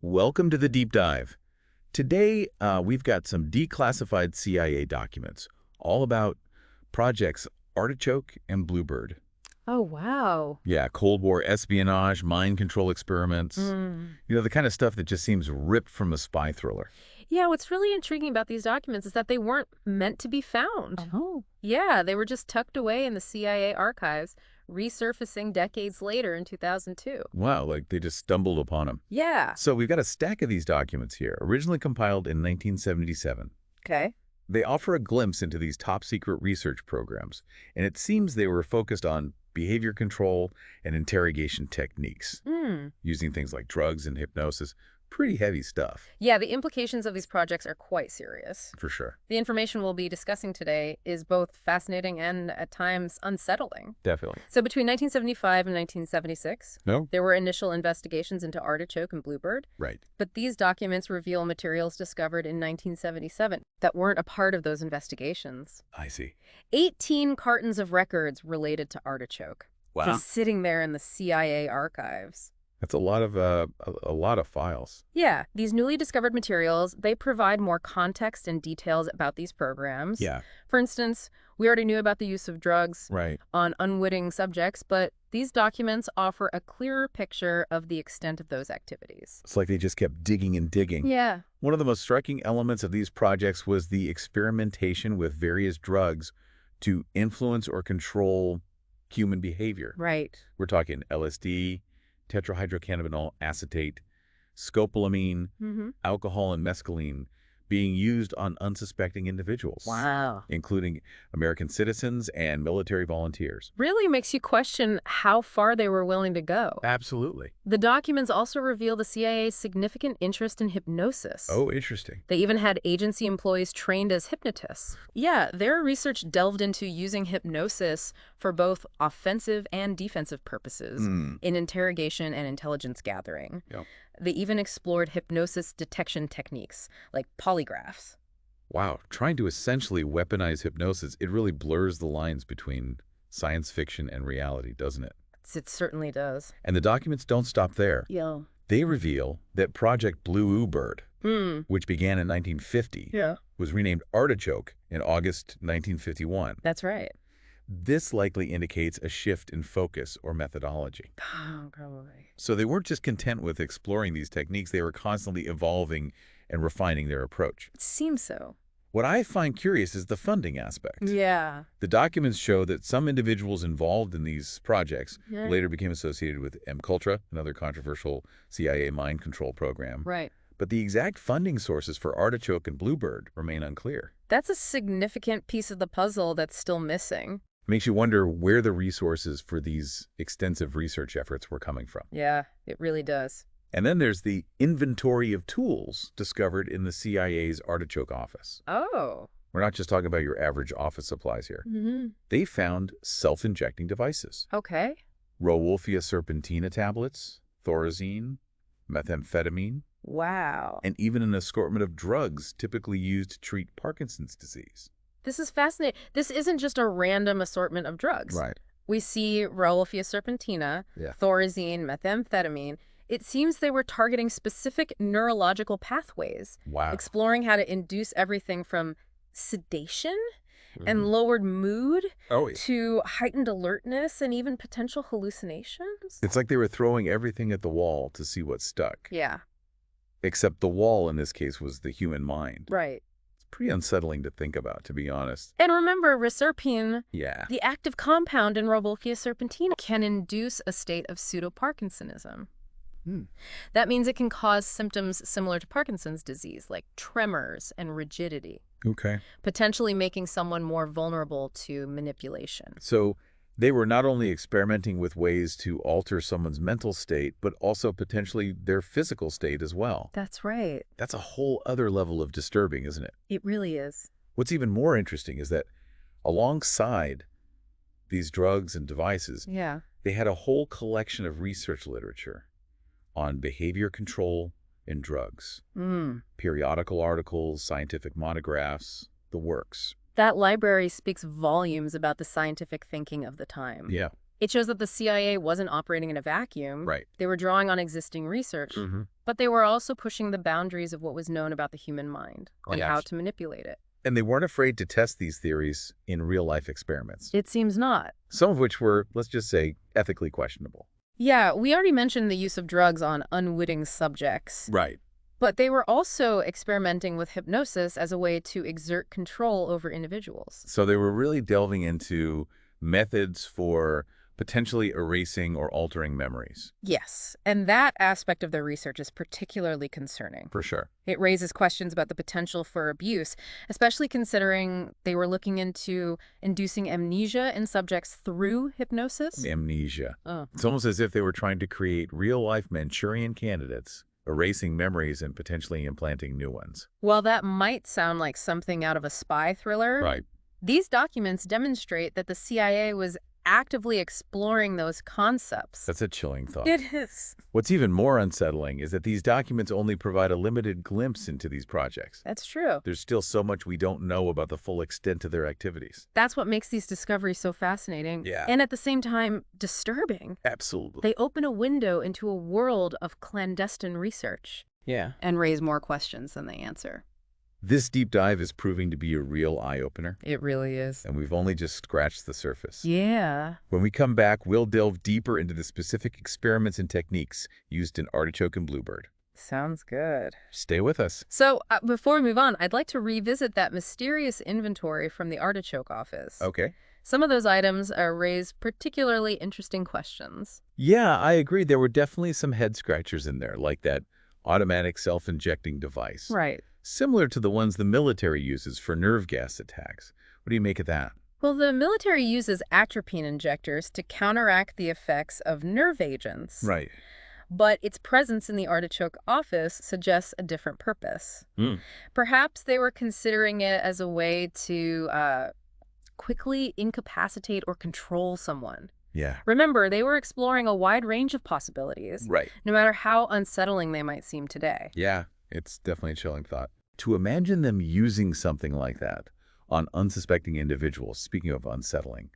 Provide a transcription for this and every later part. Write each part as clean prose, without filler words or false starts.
Welcome to the deep dive. Today, we've got some declassified CIA documents, all about projects Artichoke and Bluebird. Oh, wow. Yeah, Cold War espionage, mind control experiments. The kind of stuff that just seems ripped from a spy thriller. Yeah, what's really intriguing about these documents is that they weren't meant to be found. Oh. Yeah, they were just tucked away in the CIA archives, resurfacing decades later in 2002. Wow, like they just stumbled upon them. Yeah. So we've got a stack of these documents here, originally compiled in 1977. Okay. They offer a glimpse into these top-secret research programs, and it seems they were focused on behavior control and interrogation techniques, using things like drugs and hypnosis. Pretty heavy stuff. Yeah, the implications of these projects are quite serious. For sure. The information we'll be discussing today is both fascinating and, at times, unsettling. Definitely. So between 1975 and 1976, there were initial investigations into Artichoke and Bluebird. Right. But these documents reveal materials discovered in 1977 that weren't a part of those investigations. I see. 18 cartons of records related to Artichoke. Wow. Just sitting there in the CIA archives. That's a lot of files. Yeah, these newly discovered materials, they provide more context and details about these programs. Yeah. For instance, we already knew about the use of drugs Right. on unwitting subjects, but these documents offer a clearer picture of the extent of those activities. It's like they just kept digging and digging. Yeah. One of the most striking elements of these projects was the experimentation with various drugs to influence or control human behavior. Right. We're talking LSD, tetrahydrocannabinol acetate, scopolamine, alcohol, and mescaline being used on unsuspecting individuals. Wow. Including American citizens and military volunteers. Really makes you question how far they were willing to go. Absolutely. The documents also reveal the CIA's significant interest in hypnosis. Oh, interesting. They even had agency employees trained as hypnotists. Yeah, their research delved into using hypnosis for both offensive and defensive purposes in interrogation and intelligence gathering. Yep. They even explored hypnosis detection techniques, like polygraphs. Wow, trying to essentially weaponize hypnosis, it really blurs the lines between science fiction and reality, doesn't it? It certainly does. And the documents don't stop there. Yeah. They reveal that Project Bluebird, which began in 1950, was renamed Artichoke in August 1951. That's right. This likely indicates a shift in focus or methodology. Probably. So they weren't just content with exploring these techniques, they were constantly evolving and refining their approach. It seems so. What I find curious is the funding aspect. Yeah. The documents show that some individuals involved in these projects later became associated with MKUltra, another controversial CIA mind control program. Right. But the exact funding sources for Artichoke and Bluebird remain unclear. That's a significant piece of the puzzle that's still missing. Makes you wonder where the resources for these extensive research efforts were coming from. Yeah, it really does. And then there's the inventory of tools discovered in the CIA's Artichoke office. Oh. We're not just talking about your average office supplies here. They found self-injecting devices. Okay. Rowolfia serpentina tablets, thorazine, methamphetamine, Wow. and even an assortment of drugs typically used to treat Parkinson's disease. This is fascinating. This isn't just a random assortment of drugs. Right. We see Rowolfia serpentina, thorazine, methamphetamine. It seems they were targeting specific neurological pathways. Wow. Exploring how to induce everything from sedation and lowered mood to heightened alertness and even potential hallucinations. It's like they were throwing everything at the wall to see what stuck. Yeah. Except the wall in this case was the human mind. Right. It's pretty unsettling to think about, to be honest. And remember, reserpine, Yeah. the active compound in Rowolfia serpentina, can induce a state of pseudoparkinsonism. That means it can cause symptoms similar to Parkinson's disease, like tremors and rigidity, Okay. potentially making someone more vulnerable to manipulation. So they were not only experimenting with ways to alter someone's mental state, but also potentially their physical state as well. That's right. That's a whole other level of disturbing, isn't it? It really is. What's even more interesting is that alongside these drugs and devices, Yeah. they had a whole collection of research literature on behavior control and drugs. Periodical articles, scientific monographs, the works. That library speaks volumes about the scientific thinking of the time. Yeah. It shows that the CIA wasn't operating in a vacuum. Right. They were drawing on existing research, but they were also pushing the boundaries of what was known about the human mind and how to manipulate it. And they weren't afraid to test these theories in real-life experiments. It seems not. Some of which were, let's just say, ethically questionable. Yeah, we already mentioned the use of drugs on unwitting subjects. Right. But they were also experimenting with hypnosis as a way to exert control over individuals. So they were really delving into methods for potentially erasing or altering memories. Yes, and that aspect of their research is particularly concerning. For sure. It raises questions about the potential for abuse, especially considering they were looking into inducing amnesia in subjects through hypnosis. Amnesia. Oh. It's almost as if they were trying to create real-life Manchurian candidates, erasing memories and potentially implanting new ones. While that might sound like something out of a spy thriller, Right. these documents demonstrate that the CIA was actively exploring those concepts. That's a chilling thought. It is. What's even more unsettling is that these documents only provide a limited glimpse into these projects. That's true. There's still so much we don't know about the full extent of their activities. That's what makes these discoveries so fascinating. Yeah. And at the same time, disturbing. Absolutely. They open a window into a world of clandestine research. Yeah. And raise more questions than they answer. This deep dive is proving to be a real eye-opener, It really is. and we've only just scratched the surface. Yeah. When we come back, we'll delve deeper into the specific experiments and techniques used in Artichoke and Bluebird. Sounds good. Stay with us. So before we move on, I'd like to revisit that mysterious inventory from the Artichoke office. Okay. Some of those items raise particularly interesting questions. Yeah, I agree. There were definitely some head-scratchers in there, like that automatic self-injecting device. Right. Similar to the ones the military uses for nerve gas attacks. What do you make of that? Well, the military uses atropine injectors to counteract the effects of nerve agents. Right. But its presence in the Artichoke office suggests a different purpose. Mm. Perhaps they were considering it as a way to quickly incapacitate or control someone. Yeah. Remember, they were exploring a wide range of possibilities, Right. no matter how unsettling they might seem today. Yeah, it's definitely a chilling thought. To imagine them using something like that on unsuspecting individuals, speaking of unsettling,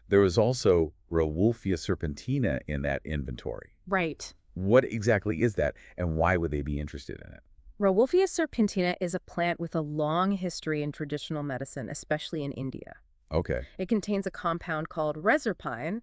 there was also Rauwolfia serpentina in that inventory. Right. What exactly is that, and why would they be interested in it? Rauwolfia serpentina is a plant with a long history in traditional medicine, especially in India. Okay. It contains a compound called reserpine,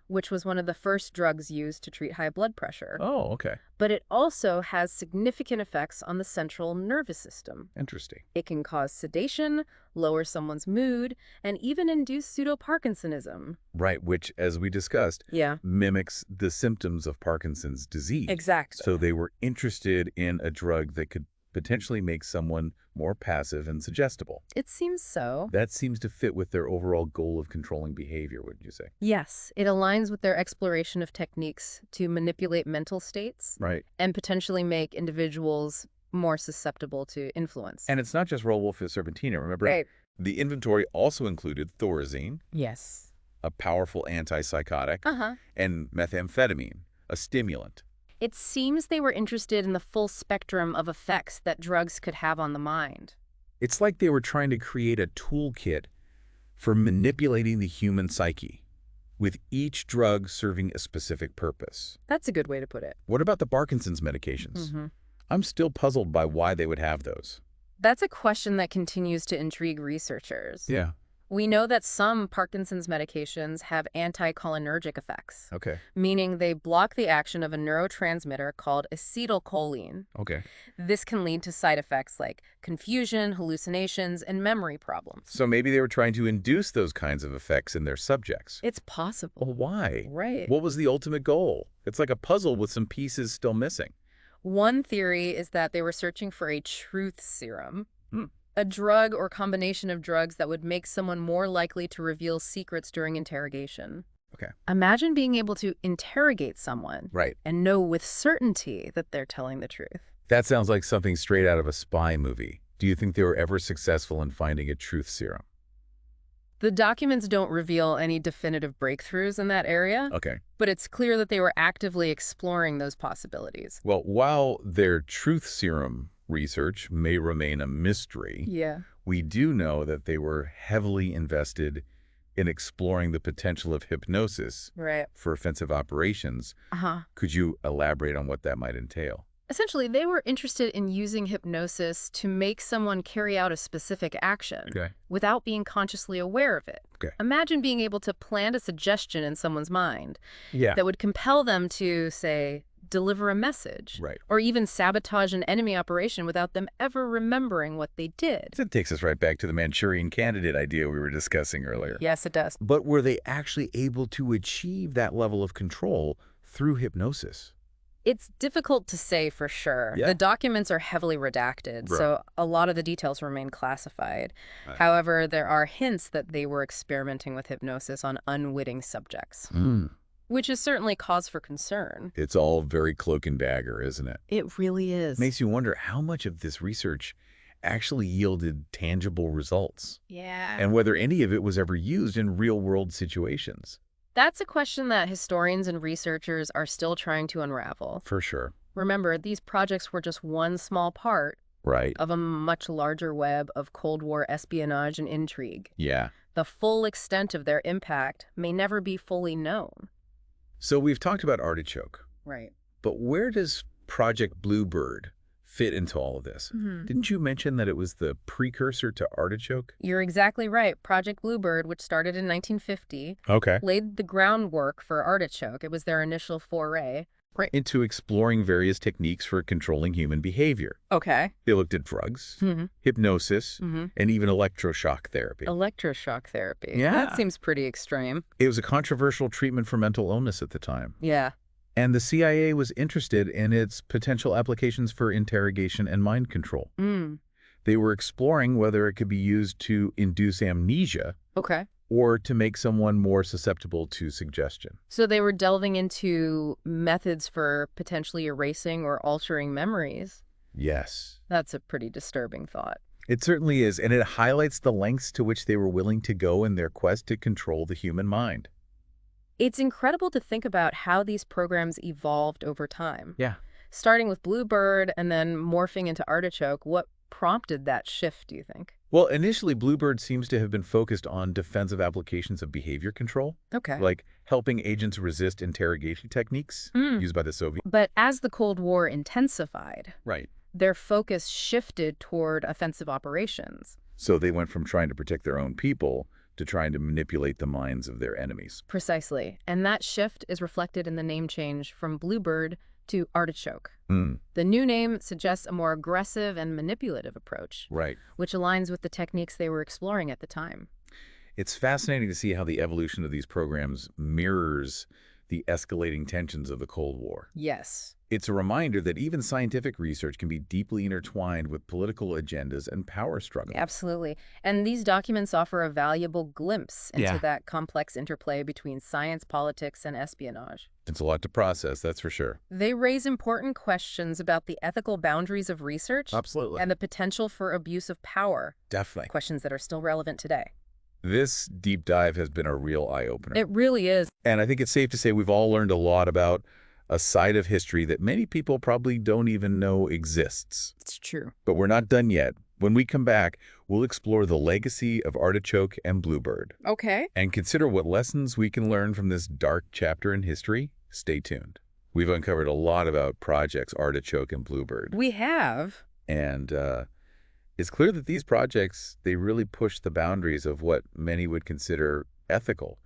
which was one of the first drugs used to treat high blood pressure. Oh, okay. But it also has significant effects on the central nervous system. Interesting. It can cause sedation, lower someone's mood, and even induce pseudo-Parkinsonism. Right, which, as we discussed, mimics the symptoms of Parkinson's disease. Exactly. So they were interested in a drug that could potentially make someone more passive and suggestible. It seems so. That seems to fit with their overall goal of controlling behavior, wouldn't you say? Yes, it aligns with their exploration of techniques to manipulate mental states. Right. And potentially make individuals more susceptible to influence. And it's not just Rauwolfia serpentina. Remember, Right. The inventory also included thorazine, Yes. a powerful antipsychotic, and methamphetamine, a stimulant. It seems they were interested in the full spectrum of effects that drugs could have on the mind. It's like they were trying to create a toolkit for manipulating the human psyche, with each drug serving a specific purpose. That's a good way to put it. What about the Parkinson's medications? I'm still puzzled by why they would have those. That's a question that continues to intrigue researchers. Yeah. We know that some Parkinson's medications have anticholinergic effects, Okay. meaning they block the action of a neurotransmitter called acetylcholine. Okay. This can lead to side effects like confusion, hallucinations, and memory problems. So maybe they were trying to induce those kinds of effects in their subjects. It's possible. Well, why? Right. What was the ultimate goal? It's like a puzzle with some pieces still missing. One theory is that they were searching for a truth serum, a drug or combination of drugs that would make someone more likely to reveal secrets during interrogation. Okay. Imagine being able to interrogate someone and know with certainty that they're telling the truth. That sounds like something straight out of a spy movie. Do you think they were ever successful in finding a truth serum? The documents don't reveal any definitive breakthroughs in that area, Okay. but it's clear that they were actively exploring those possibilities. Well, while their truth serum research may remain a mystery, we do know that they were heavily invested in exploring the potential of hypnosis Right. for offensive operations. Could you elaborate on what that might entail? Essentially, they were interested in using hypnosis to make someone carry out a specific action without being consciously aware of it. Imagine being able to plant a suggestion in someone's mind that would compel them to, say, deliver a message, or even sabotage an enemy operation without them ever remembering what they did. That takes us right back to the Manchurian Candidate idea we were discussing earlier. Yes, it does. But were they actually able to achieve that level of control through hypnosis? It's difficult to say for sure. The documents are heavily redacted, so a lot of the details remain classified. However, there are hints that they were experimenting with hypnosis on unwitting subjects, which is certainly cause for concern. It's all very cloak and dagger, isn't it? It really is. Makes you wonder how much of this research actually yielded tangible results. And whether any of it was ever used in real-world situations. That's a question that historians and researchers are still trying to unravel. For sure. Remember, these projects were just one small part of a much larger web of Cold War espionage and intrigue. The full extent of their impact may never be fully known. So we've talked about Artichoke. But where does Project Bluebird fit into all of this? Didn't you mention that it was the precursor to Artichoke? You're exactly right. Project Bluebird, which started in 1950, laid the groundwork for Artichoke. It was their initial foray. Into exploring various techniques for controlling human behavior. They looked at drugs, hypnosis, and even electroshock therapy. Electroshock therapy. That seems pretty extreme. It was a controversial treatment for mental illness at the time. And the CIA was interested in its potential applications for interrogation and mind control. They were exploring whether it could be used to induce amnesia or to make someone more susceptible to suggestion. So they were delving into methods for potentially erasing or altering memories. Yes. That's a pretty disturbing thought. It certainly is, and it highlights the lengths to which they were willing to go in their quest to control the human mind. It's incredible to think about how these programs evolved over time. Starting with Bluebird and then morphing into Artichoke, what prompted that shift, do you think? Well, initially, Bluebird seems to have been focused on defensive applications of behavior control. Like helping agents resist interrogation techniques used by the Soviets. But as the Cold War intensified, their focus shifted toward offensive operations. So they went from trying to protect their own people to trying to manipulate the minds of their enemies. Precisely. And that shift is reflected in the name change from Bluebird to Artichoke. The new name suggests a more aggressive and manipulative approach, which aligns with the techniques they were exploring at the time. It's fascinating to see how the evolution of these programs mirrors the escalating tensions of the Cold War. It's a reminder that even scientific research can be deeply intertwined with political agendas and power struggles. Absolutely. And these documents offer a valuable glimpse into that complex interplay between science, politics, and espionage. It's a lot to process, that's for sure. They raise important questions about the ethical boundaries of research and the potential for abuse of power. Questions that are still relevant today. This deep dive has been a real eye-opener. It really is. And I think it's safe to say we've all learned a lot about a side of history that many people probably don't even know exists. It's true. But we're not done yet. When we come back, we'll explore the legacy of Artichoke and Bluebird. And consider what lessons we can learn from this dark chapter in history. Stay tuned. We've uncovered a lot about projects Artichoke and Bluebird. We have. And it's clear that these projects, they really push the boundaries of what many would consider ethical.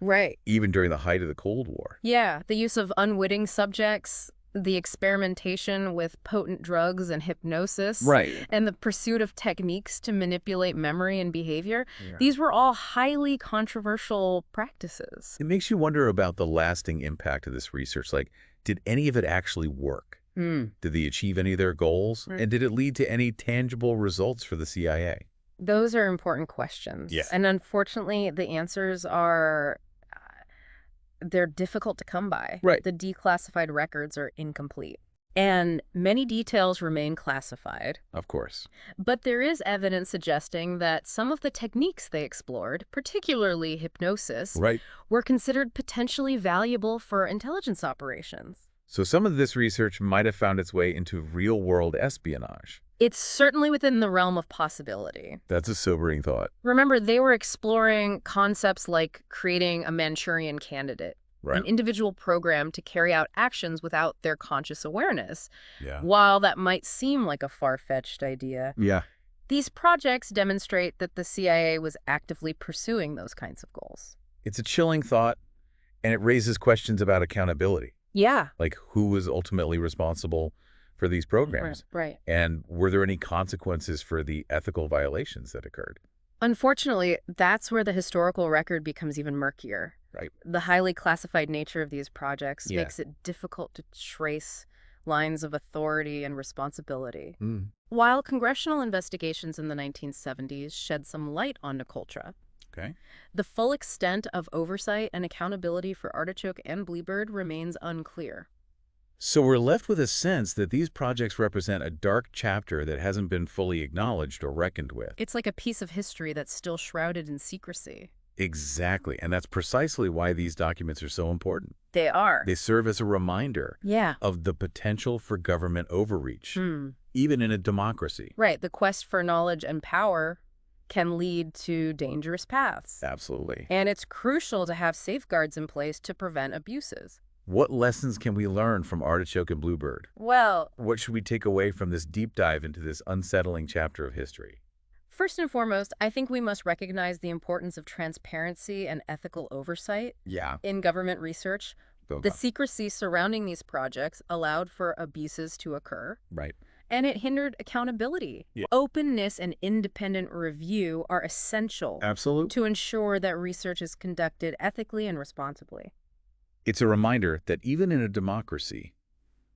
Even during the height of the Cold War. The use of unwitting subjects, the experimentation with potent drugs and hypnosis, and the pursuit of techniques to manipulate memory and behavior. These were all highly controversial practices. It makes you wonder about the lasting impact of this research. Like, did any of it actually work? Did they achieve any of their goals? And did it lead to any tangible results for the CIA? Those are important questions. And unfortunately, the answers are, they're difficult to come by. The declassified records are incomplete. And many details remain classified. Of course. But there is evidence suggesting that some of the techniques they explored, particularly hypnosis, were considered potentially valuable for intelligence operations. So some of this research might have found its way into real-world espionage. It's certainly within the realm of possibility. That's a sobering thought. Remember, they were exploring concepts like creating a Manchurian candidate, Right. an individual program to carry out actions without their conscious awareness. Yeah. While that might seem like a far-fetched idea, Yeah. these projects demonstrate that the CIA was actively pursuing those kinds of goals. It's a chilling thought, and it raises questions about accountability. Yeah. Like, who was ultimately responsible for these programs? Right. And were there any consequences for the ethical violations that occurred? Unfortunately, that's where the historical record becomes even murkier. Right. The highly classified nature of these projects Yeah. makes it difficult to trace lines of authority and responsibility. Mm. While congressional investigations in the 1970s shed some light on MKUltra, Okay. the full extent of oversight and accountability for Artichoke and Bluebird remains unclear. So we're left with a sense that these projects represent a dark chapter that hasn't been fully acknowledged or reckoned with. It's like a piece of history that's still shrouded in secrecy. Exactly. And that's precisely why these documents are so important. They are. They serve as a reminder Yeah. of the potential for government overreach, even in a democracy. Right. The quest for knowledge and power can lead to dangerous paths. Absolutely. And it's crucial to have safeguards in place to prevent abuses. What lessons can we learn from Artichoke and Bluebird? Well, What should we take away from this deep dive into this unsettling chapter of history? first and foremost, I think we must recognize the importance of transparency and ethical oversight Yeah. in government research. The secrecy surrounding these projects allowed for abuses to occur, Right. and it hindered accountability. Yeah. Openness and independent review are essential Absolutely. to ensure that research is conducted ethically and responsibly. It's a reminder that even in a democracy,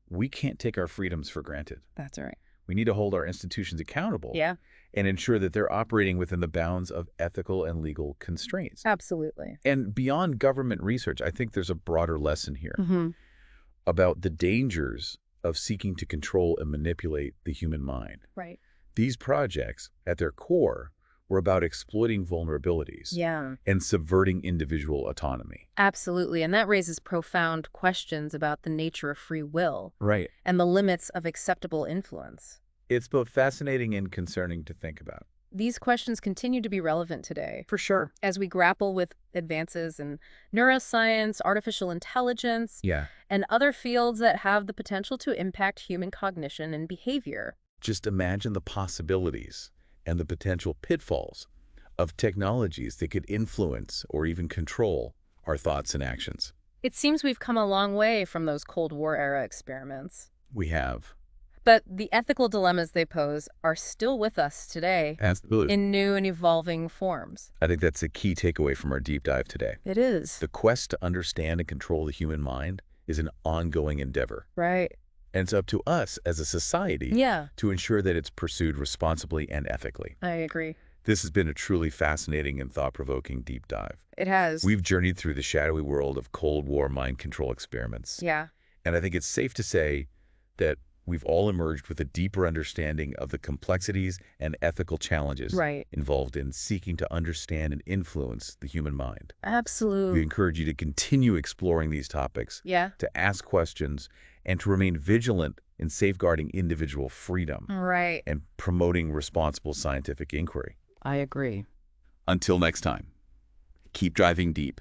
we can't take our freedoms for granted. That's right. We need to hold our institutions accountable Yeah, and ensure that they're operating within the bounds of ethical and legal constraints. absolutely. And beyond government research, I think there's a broader lesson here about the dangers of seeking to control and manipulate the human mind. Right. These projects, at their core, were about exploiting vulnerabilities Yeah, and subverting individual autonomy. absolutely. And that raises profound questions about the nature of free will Right. and the limits of acceptable influence. It's both fascinating and concerning to think about. These questions continue to be relevant today For sure. as we grapple with advances in neuroscience, artificial intelligence, Yeah. and other fields that have the potential to impact human cognition and behavior. Just imagine the possibilities and the potential pitfalls of technologies that could influence or even control our thoughts and actions. It seems we've come a long way from those Cold War-era experiments. We have. But the ethical dilemmas they pose are still with us today Absolutely. in new and evolving forms. I think that's a key takeaway from our deep dive today. It is. The quest to understand and control the human mind is an ongoing endeavor. Right. And it's up to us as a society Yeah, to ensure that it's pursued responsibly and ethically. I agree. This has been a truly fascinating and thought-provoking deep dive. It has. We've journeyed through the shadowy world of Cold War mind control experiments. Yeah. And I think it's safe to say that we've all emerged with a deeper understanding of the complexities and ethical challenges Right. involved in seeking to understand and influence the human mind. We Absolutely. encourage you to continue exploring these topics, Yeah. to ask questions, and to remain vigilant in safeguarding individual freedom Right. and promoting responsible scientific inquiry. I agree. Until next time, keep driving deep.